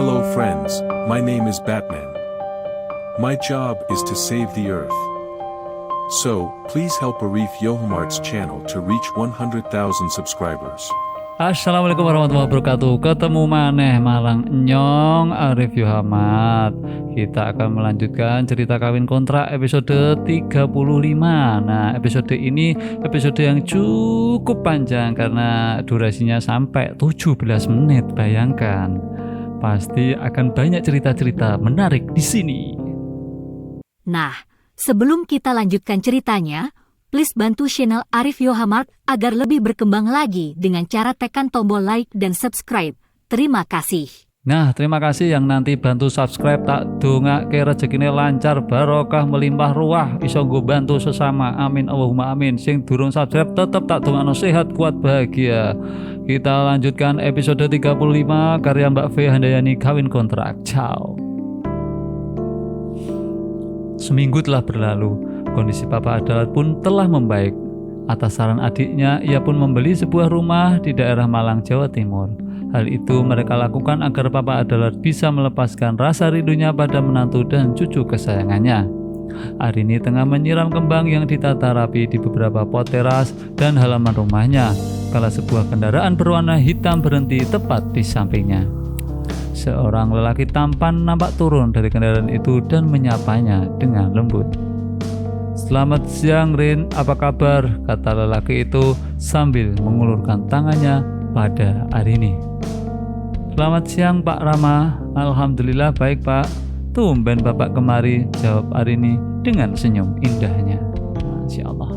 Hello friends, my name is Batman. My job is to save the earth. So, please help Arif Yohamart's channel to reach 100,000 subscribers. Assalamualaikum warahmatullahi wabarakatuh. Ketemu maneh Malang Nyong Arif Yohamart. Kita akan melanjutkan cerita kawin kontrak episode 35. Nah, episode ini episode yang cukup panjang karena durasinya sampai 17 menit. Bayangkan. Pasti akan banyak cerita-cerita menarik di sini. Nah, sebelum kita lanjutkan ceritanya, please bantu channel Arif Yohamart agar lebih berkembang lagi dengan cara tekan tombol like dan subscribe. Terima kasih. Nah, terima kasih yang nanti bantu subscribe. Tak dongake rezekine lancar, barokah, melimpah ruah, iso nggo bantu sesama. Amin Allahumma amin. Sing durung subscribe tetep tak dongakno sehat, kuat, bahagia. Kita lanjutkan episode 35 karya Mbak V Handayani Kawin Kontrak. Ciao. Seminggu telah berlalu. Kondisi Papa Adalat pun telah membaik. Atas saran adiknya, ia pun membeli sebuah rumah di daerah Malang, Jawa Timur. Hal itu mereka lakukan agar Papa Adalat bisa melepaskan rasa rindunya pada menantu dan cucu kesayangannya. Arini tengah menyiram kembang yang ditata rapi di beberapa pot teras dan halaman rumahnya, kala sebuah kendaraan berwarna hitam berhenti tepat di sampingnya. Seorang lelaki tampan nampak turun dari kendaraan itu dan menyapanya dengan lembut. "Selamat siang Rin, apa kabar?" kata lelaki itu sambil mengulurkan tangannya pada Arini. "Selamat siang Pak Rama, alhamdulillah baik Pak. Tumben Bapak kemari," jawab Arini dengan senyum indahnya. Masya Allah.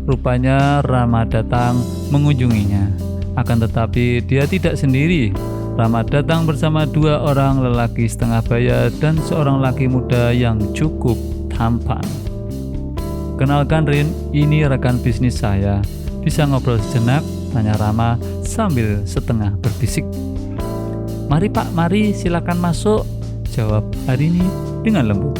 Rupanya Rama datang mengunjunginya. Akan tetapi dia tidak sendiri. Rama datang bersama dua orang lelaki setengah baya dan seorang laki muda yang cukup tampan. "Kenalkan Rin, ini rekan bisnis saya. Bisa ngobrol sejenak?" tanya Rama sambil setengah berbisik. "Mari Pak, mari silakan masuk," jawab Arini dengan lembut.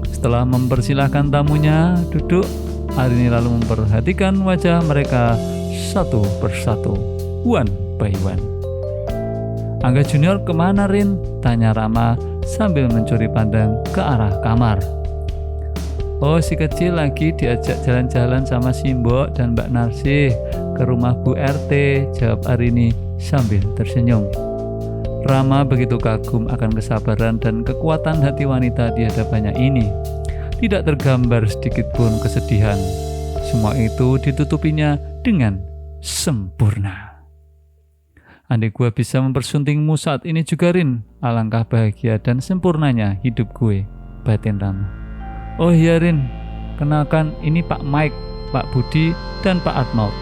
Setelah mempersilahkan tamunya duduk, Arini lalu memperhatikan wajah mereka satu persatu, one by one. "Angga Junior kemana Rin?" tanya Rama sambil mencuri pandang ke arah kamar. "Oh, si kecil lagi diajak jalan-jalan sama si Mbok dan Mbak Narsih ke rumah Bu RT," jawab Arini sambil tersenyum. Rama begitu kagum akan kesabaran dan kekuatan hati wanita di hadapannya ini. Tidak tergambar sedikit pun kesedihan. Semua itu ditutupinya dengan sempurna. "Andai gue bisa mempersuntingmu saat ini juga Rin, alangkah bahagia dan sempurnanya hidup gue," batin Rama. "Oh iya Rin, kenalkan ini Pak Mike, Pak Budi, dan Pak Arnold.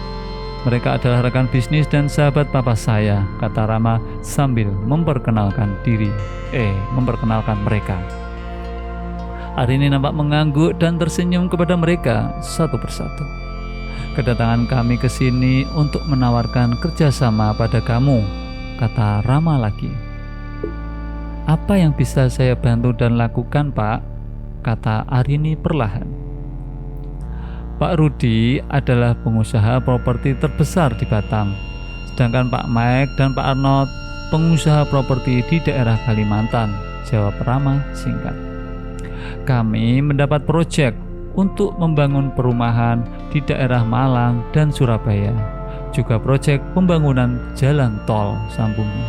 Mereka adalah rekan bisnis dan sahabat papa saya," kata Rama sambil memperkenalkan mereka. Arini nampak mengangguk dan tersenyum kepada mereka satu persatu. "Kedatangan kami ke sini untuk menawarkan kerjasama pada kamu," kata Rama lagi. "Apa yang bisa saya bantu dan lakukan Pak?" kata Arini perlahan. "Pak Rudi adalah pengusaha properti terbesar di Batam, sedangkan Pak Mike dan Pak Arnold pengusaha properti di daerah Kalimantan," jawab Rama singkat. "Kami mendapat proyek untuk membangun perumahan di daerah Malang dan Surabaya, juga proyek pembangunan jalan tol sambungnya.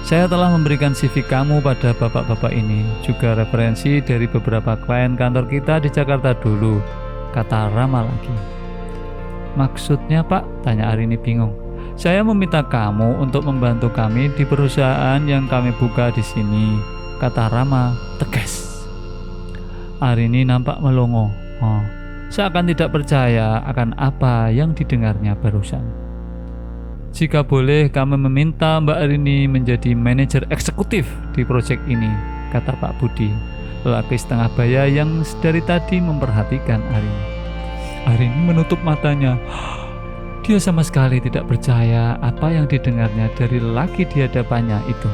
Saya telah memberikan CV kamu pada bapak-bapak ini, juga referensi dari beberapa klien kantor kita di Jakarta dulu," kata Rama lagi. "Maksudnya Pak?" tanya Arini bingung. "Saya meminta kamu untuk membantu kami di perusahaan yang kami buka di sini," kata Rama tegas. Arini nampak melongo. Seakan tidak percaya akan apa yang didengarnya barusan. "Jika boleh kami meminta Mbak Arini menjadi manajer eksekutif di proyek ini," kata Pak Budi, lelaki setengah baya yang dari tadi memperhatikan Arini. Arini menutup matanya. Dia sama sekali tidak percaya apa yang didengarnya dari lelaki di hadapannya itu.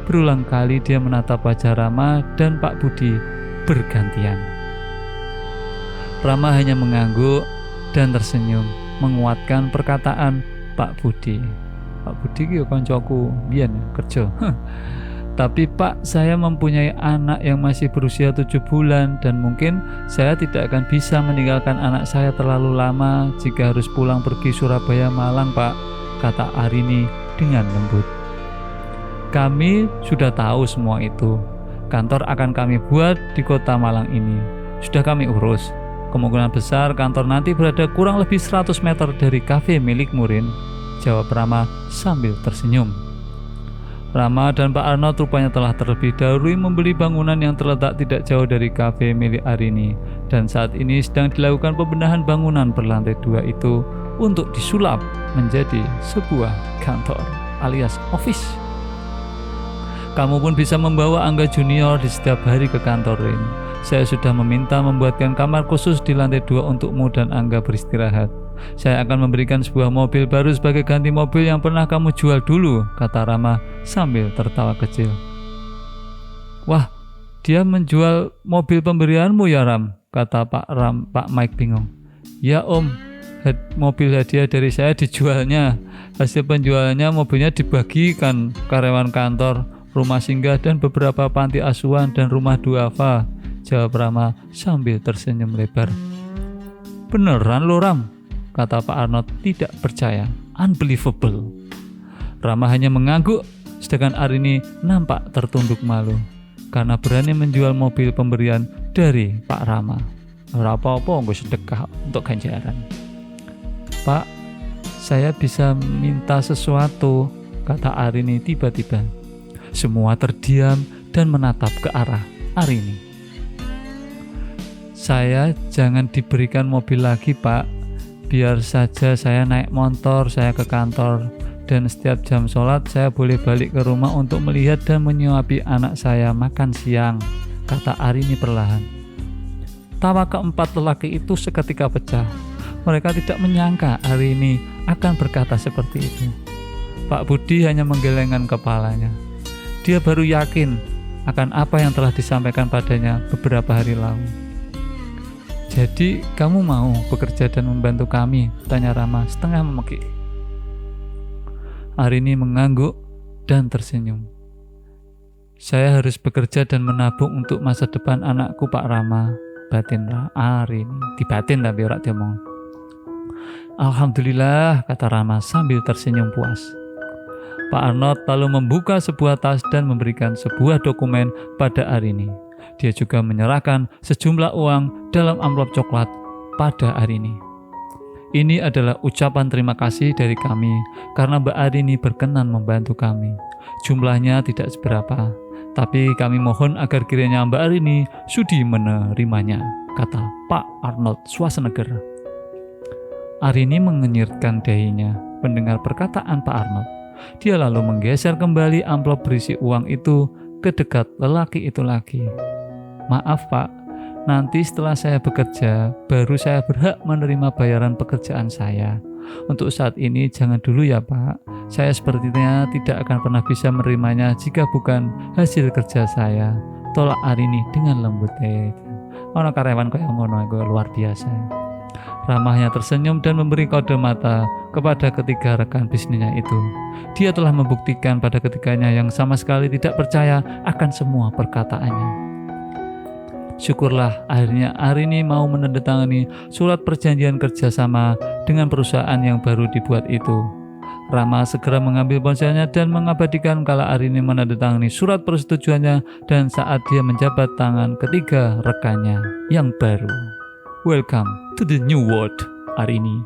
Berulang kali dia menatap wajah Rama dan Pak Budi bergantian. Rama hanya mengangguk dan tersenyum, menguatkan perkataan Pak Budi. Pak Budi ki koncoku biyen kerja. Tapi Pak, saya mempunyai anak yang masih berusia 7 bulan dan mungkin saya tidak akan bisa meninggalkan anak saya terlalu lama jika harus pulang pergi Surabaya Malang, Pak, kata Arini dengan lembut. Kami sudah tahu semua itu. Kantor akan kami buat di kota Malang ini. Sudah kami urus. Kemungkinan besar kantor nanti berada kurang lebih 100 meter dari kafe milik Murin, jawab Rama sambil tersenyum. Rama dan Pak Arnold rupanya telah terlebih dahulu membeli bangunan yang terletak tidak jauh dari kafe milik Arini, dan saat ini sedang dilakukan pembenahan bangunan berlantai 2 itu untuk disulap menjadi sebuah kantor alias office. Kamu pun bisa membawa Angga Junior di setiap hari ke kantor ini. Saya sudah meminta membuatkan kamar khusus di lantai 2 untukmu dan Angga beristirahat. Saya akan memberikan sebuah mobil baru sebagai ganti mobil yang pernah kamu jual dulu, kata Rama sambil tertawa kecil. Wah, dia menjual mobil pemberianmu ya Ram, kata Pak Mike bingung. Ya Om, mobil hadiah dari saya dijualnya. Hasil penjualannya mobilnya dibagikan karyawan kantor, rumah singgah dan beberapa panti asuhan dan rumah duafa, jawab Rama sambil tersenyum lebar. Beneran lo Ram, kata Pak Arnold tidak percaya. Unbelievable. Rama hanya mengangguk, sedangkan Arini nampak tertunduk malu karena berani menjual mobil pemberian dari Pak Rama. Ora apa-apa nggo sedekah untuk ganjaran. Pak, saya bisa minta sesuatu, kata Arini tiba-tiba. Semua terdiam dan menatap ke arah Arini. Saya jangan diberikan mobil lagi Pak, biar saja saya naik motor saya ke kantor, dan setiap jam sholat saya boleh balik ke rumah untuk melihat dan menyuapi anak saya makan siang, kata Arini perlahan. Tawa keempat lelaki itu seketika pecah. Mereka tidak menyangka Arini akan berkata seperti itu. Pak Budi hanya menggelengkan kepalanya. Dia baru yakin akan apa yang telah disampaikan padanya beberapa hari lalu. Jadi kamu mau bekerja dan membantu kami? Tanya Rama setengah memekik. Arini mengangguk dan tersenyum. Saya harus bekerja dan menabung untuk masa depan anakku Pak Rama, batin Arini. Dibatin tapi ora diomong. Alhamdulillah, kata Rama sambil tersenyum puas. Pak Arnold lalu membuka sebuah tas dan memberikan sebuah dokumen pada Arini. Dia juga menyerahkan sejumlah uang dalam amplop coklat pada Arini. Ini adalah ucapan terima kasih dari kami karena Mbak Arini berkenan membantu kami. Jumlahnya tidak seberapa, tapi kami mohon agar kiranya Mbak Arini sudi menerimanya, kata Pak Arnold Schwarzenegger. Arini mengenyirkan dahinya mendengar perkataan Pak Arnold. Dia lalu menggeser kembali amplop berisi uang itu ke dekat lelaki itu lagi. Maaf Pak, nanti setelah saya bekerja, baru saya berhak menerima bayaran pekerjaan saya. Untuk saat ini jangan dulu ya Pak. Saya sepertinya tidak akan pernah bisa menerimanya jika bukan hasil kerja saya, tolak Arini dengan lembut. Ono karyawan kaya ngono iku luar biasa. Rama hanya tersenyum dan memberi kode mata kepada ketiga rekan bisnisnya itu. Dia telah membuktikan pada ketiganya yang sama sekali tidak percaya akan semua perkataannya. Syukurlah akhirnya Arini mau menandatangani surat perjanjian kerjasama dengan perusahaan yang baru dibuat itu. Rama segera mengambil ponselnya dan mengabadikan kala Arini menandatangani surat persetujuannya dan saat dia menjabat tangan ketiga rekannya yang baru. Welcome to the new world, Arini.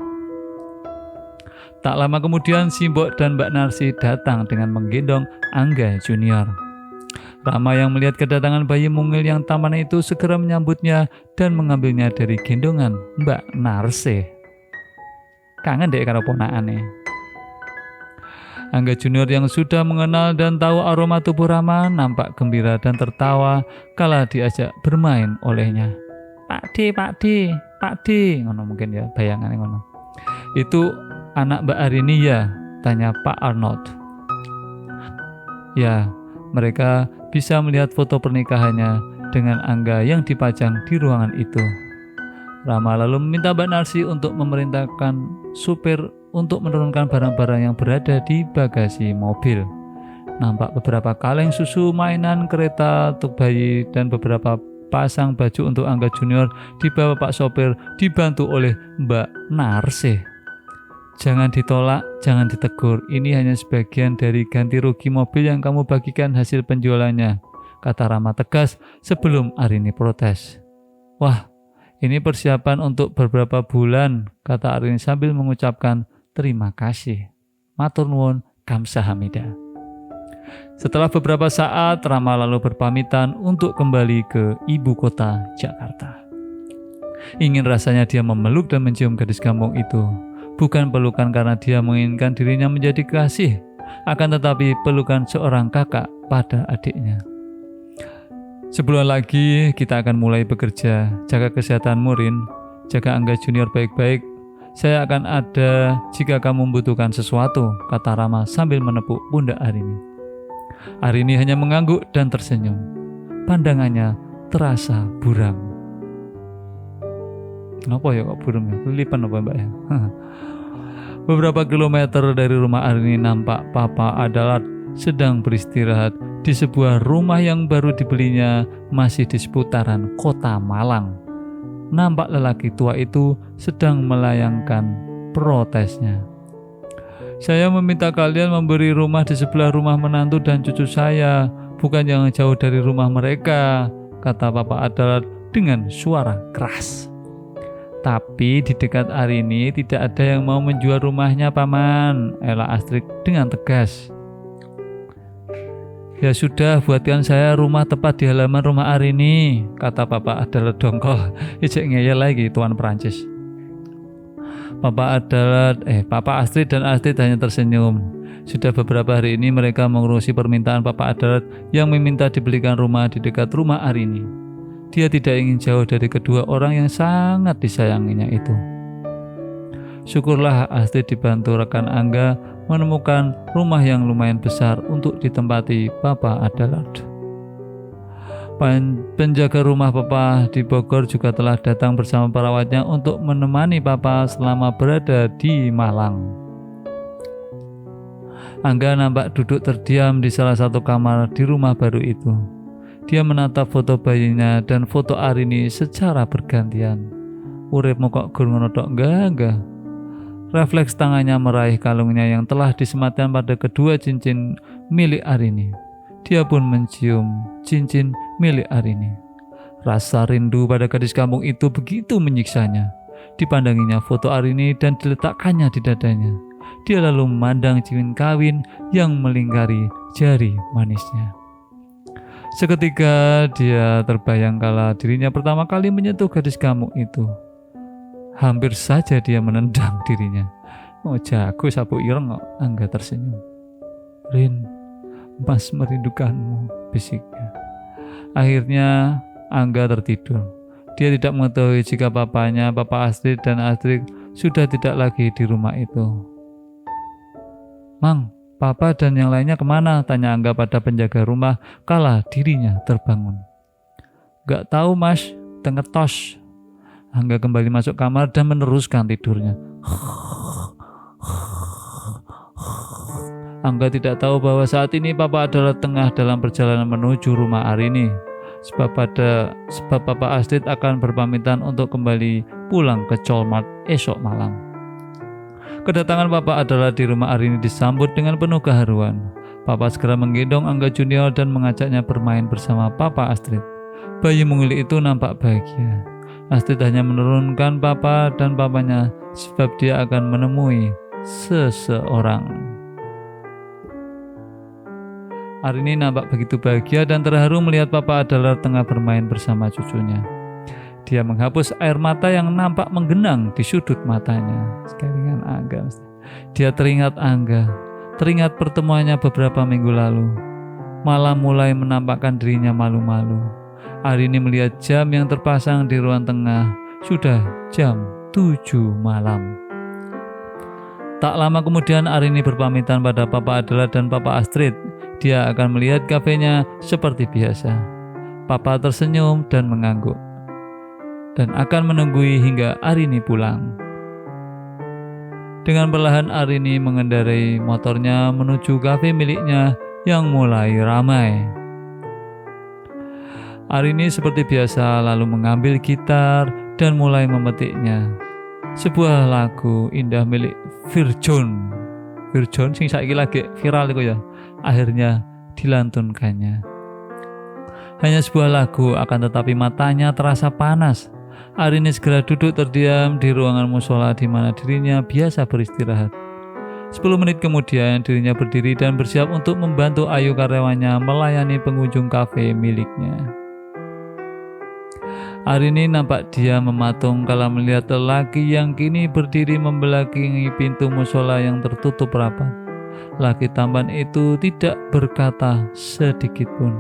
Tak lama kemudian Simbok dan Mbak Narsi datang dengan menggendong Angga Junior. Rama yang melihat kedatangan bayi mungil yang tampan itu segera menyambutnya dan mengambilnya dari gendongan Mbak Narsi. Kangen deh karo ponakane. Angga Junior yang sudah mengenal dan tahu aroma tubuh Rama nampak gembira dan tertawa kala diajak bermain olehnya. Pak D, ngono mungkin ya bayangannya ngono. Itu anak Mbak Arini ya? Tanya Pak Arnold. Ya, mereka bisa melihat foto pernikahannya dengan Angga yang dipajang di ruangan itu. Rama lalu meminta Mbak Narsi untuk memerintahkan supir untuk menurunkan barang-barang yang berada di bagasi mobil. Nampak beberapa kaleng susu, mainan, kereta untuk bayi, dan beberapa pasang baju untuk Angga Junior dibawa Pak sopir dibantu oleh Mbak Narsih. Jangan ditolak, jangan ditegur. Ini hanya sebagian dari ganti rugi mobil yang kamu bagikan hasil penjualannya, kata Rama tegas sebelum Arini protes. Wah, ini persiapan untuk beberapa bulan, kata Arini sambil mengucapkan terima kasih. Matur nuwun, kamsahamnida. Setelah beberapa saat, Rama lalu berpamitan untuk kembali ke ibu kota Jakarta. Ingin rasanya dia memeluk dan mencium gadis kampung itu. Bukan pelukan karena dia menginginkan dirinya menjadi kasih, akan tetapi pelukan seorang kakak pada adiknya. Sebulan lagi kita akan mulai bekerja. Jaga kesehatanmu, Rin. Jaga Angga Junior baik-baik. Saya akan ada jika kamu membutuhkan sesuatu, kata Rama sambil menepuk pundak Arini. Arini hanya mengangguk dan tersenyum. Pandangannya terasa buram. Kenapa ya kok buram ya? Kelilipan apa mbak ya? Beberapa kilometer dari rumah Arini nampak Papa Adalat sedang beristirahat di sebuah rumah yang baru dibelinya masih di seputaran kota Malang. Nampak lelaki tua itu sedang melayangkan protesnya. Saya meminta kalian memberi rumah di sebelah rumah menantu dan cucu saya, bukan yang jauh dari rumah mereka, kata Papa Adalat dengan suara keras. Tapi di dekat Arini tidak ada yang mau menjual rumahnya, Paman, ela Astrid dengan tegas. Ya sudah, buatkan saya rumah tepat di halaman rumah Arini, kata Papa Adalat dongkol. Ijek ngeyel lagi tuan Perancis. Papa Astrid dan Astrid hanya tersenyum. Sudah beberapa hari ini mereka mengurusi permintaan Papa Adalat yang meminta dibelikan rumah di dekat rumah Arini. Dia tidak ingin jauh dari kedua orang yang sangat disayanginya itu. Syukurlah Astrid dibantu rekan Angga menemukan rumah yang lumayan besar untuk ditempati Papa Adalat. Penjaga rumah Papa di Bogor juga telah datang bersama perawatnya untuk menemani Papa selama berada di Malang. Angga nampak duduk terdiam di salah satu kamar di rumah baru itu. Dia menatap foto bayinya dan foto Arini secara bergantian. Uripmu kok gur ngono tok enggak. Refleks tangannya meraih kalungnya yang telah disematkan pada kedua cincin milik Arini. Dia pun mencium cincin milik Arini. Rasa rindu pada gadis kampung itu begitu menyiksanya. Dipandanginya foto Arini dan diletakkannya di dadanya. Dia lalu memandang cincin kawin yang melingkari jari manisnya. Seketika dia terbayang kala dirinya pertama kali menyentuh gadis kampung itu. Hampir saja dia menendang dirinya. Oh jago sapu ireng kok. Angga tersenyum. Rin, Mas merindukanmu, bisiknya. Akhirnya Angga tertidur. Dia tidak mengetahui jika papanya, Papa Astrid dan Astrid sudah tidak lagi di rumah itu. Mang, Papa dan yang lainnya kemana? Tanya Angga pada penjaga rumah kala dirinya terbangun. Gak tahu mas, tengetos. Angga kembali masuk kamar dan meneruskan tidurnya. Angga tidak tahu bahwa saat ini Papa adalah tengah dalam perjalanan menuju rumah Arini. Sebab Papa Astrid akan berpamitan untuk kembali pulang ke Colmart esok malam. Kedatangan Papa adalah di rumah Arini disambut dengan penuh keharuan. Papa segera menggendong Angga Junior dan mengajaknya bermain bersama Papa Astrid. Bayi mungil itu nampak bahagia. Astrid hanya menurunkan Papa dan papanya sebab dia akan menemui seseorang. Arini nampak begitu bahagia dan terharu melihat Papa adalah tengah bermain bersama cucunya. Dia menghapus air mata yang nampak menggenang di sudut matanya. Sekalian Angga. Dia teringat Angga, teringat pertemuannya beberapa minggu lalu. Malah mulai menampakkan dirinya malu-malu. Arini melihat jam yang terpasang di ruang tengah. Sudah jam 7 malam. Tak lama kemudian Arini berpamitan pada Papa Adalat dan Papa Astrid. Dia akan melihat kafenya seperti biasa. Papa tersenyum dan mengangguk. Dan akan menunggui hingga Arini pulang. Dengan perlahan Arini mengendarai motornya menuju kafe miliknya yang mulai ramai. Arini seperti biasa lalu mengambil gitar dan mulai memetiknya. Sebuah lagu indah milik Virjon sing saiki lagi viral itu ya, akhirnya dilantunkannya. Hanya sebuah lagu, akan tetapi matanya terasa panas. Arini segera duduk terdiam di ruangan musola di mana dirinya biasa beristirahat. 10 menit kemudian dirinya berdiri dan bersiap untuk membantu Ayu karyawannya melayani pengunjung kafe miliknya. Arini nampak dia mematung kala melihat lelaki yang kini berdiri membelakangi pintu musola yang tertutup rapat. Laki tampan itu tidak berkata sedikit pun.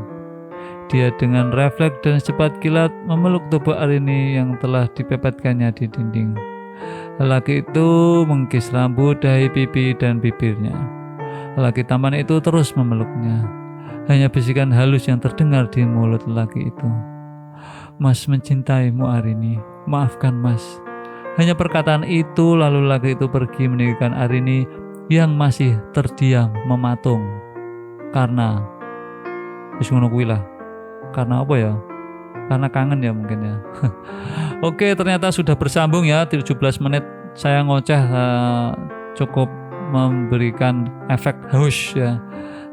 Dia dengan refleks dan cepat kilat memeluk tubuh Arini yang telah dipepetkannya di dinding. Lelaki itu mengkis rambut, dahi, pipi, dan bibirnya. Lelaki tampan itu terus memeluknya. Hanya bisikan halus yang terdengar di mulut lelaki itu. "Mas mencintaimu Arini, maafkan mas." Hanya perkataan itu lalu lelaki itu pergi meninggalkan Arini yang masih terdiam mematung. Karena wis ngono kuwi lah. Karena apa ya? Karena kangen ya mungkin ya. Oke, ternyata sudah bersambung ya 17 menit saya ngoceh, cukup memberikan efek haus ya.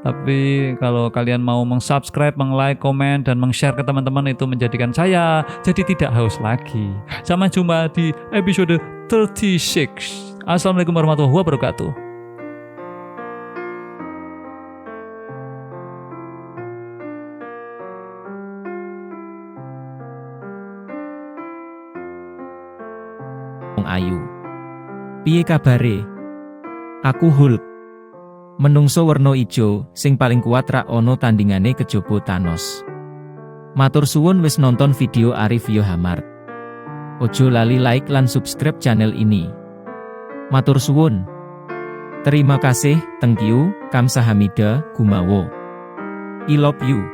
Tapi kalau kalian mau meng-subscribe, meng-like, komen, dan meng-share ke teman-teman itu menjadikan saya jadi tidak haus lagi. Sampai jumpa di episode 36. Assalamualaikum warahmatullahi wabarakatuh. Ayu, piye kabare? Aku Hulk. Menungso werna ijo sing paling kuat rak ono tandingane kejaba Thanos. Matur suwun wis nonton video Arif Yohamart. Ojo lali like lan subscribe channel ini. Matur suwun. Terima kasih, thank you, kamsahamnida, gumawa. I love you.